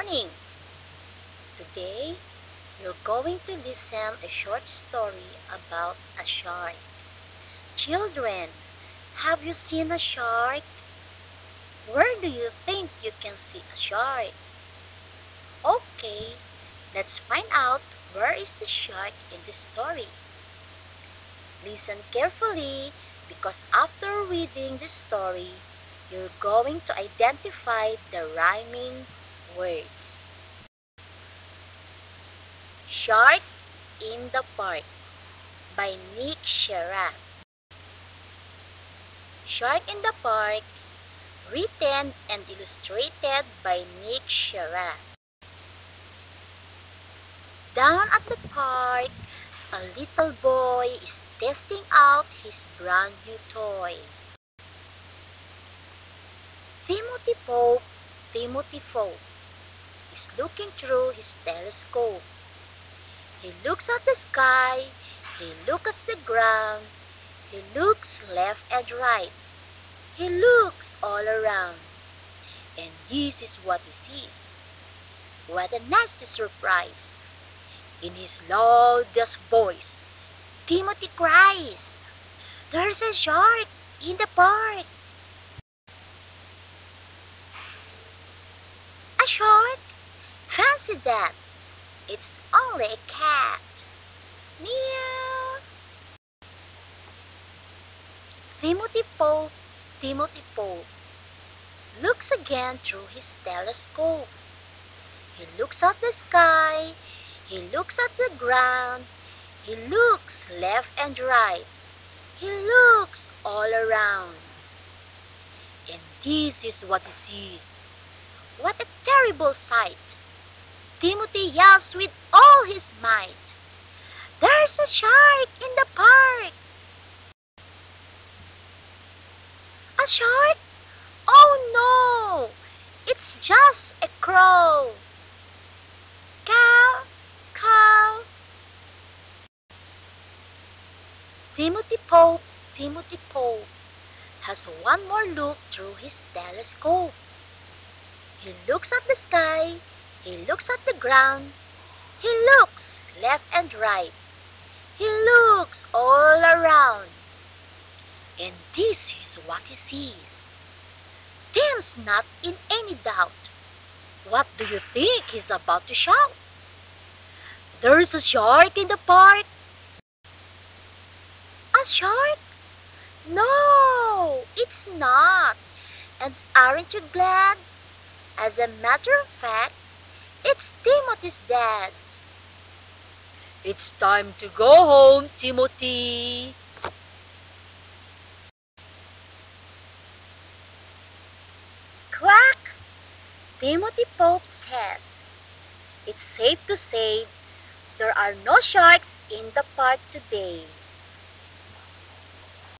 morning! Today, you're going to listen a short story about a shark. Children, have you seen a shark? Where do you think you can see a shark? Okay, let's find out where is the shark in the story. Listen carefully because after reading the story, you're going to identify the rhyming words. Shark in the Park by Nick Sherratt. Shark in the Park, written and illustrated by Nick Sherratt. Down at the park, a little boy is testing out his brand new toy. Timothy Pope, Timothy Pope, is looking through his telescope. He looks at the sky, he looks at the ground, he looks left and right, he looks all around. And this is what he sees. What a nasty surprise! In his loudest voice, Timothy cries, "There's a shark in the park!" A shark? Fancy that! It's only a cat. Meow! Timothy Pope, looks again through his telescope. He looks at the sky, he looks at the ground, he looks left and right, he looks all around. And this is what he sees. What a terrible sight! Timothy yells with all his might, "There's a shark in the park!" A shark? Oh no! It's just a crow. Cow, cow. Timothy Pope has one more look through his telescope. He looks at the sky, he looks at the ground, he looks left and right, he looks all around. And this is what he sees. Tim's not in any doubt. What do you think he's about to shout? "There's a shark in the park!" A shark? No, it's not. And aren't you glad? As a matter of fact, it's Timothy's dad. "It's time to go home, Timothy." Quack! Timothy Pope says, "It's safe to say there are no sharks in the park today."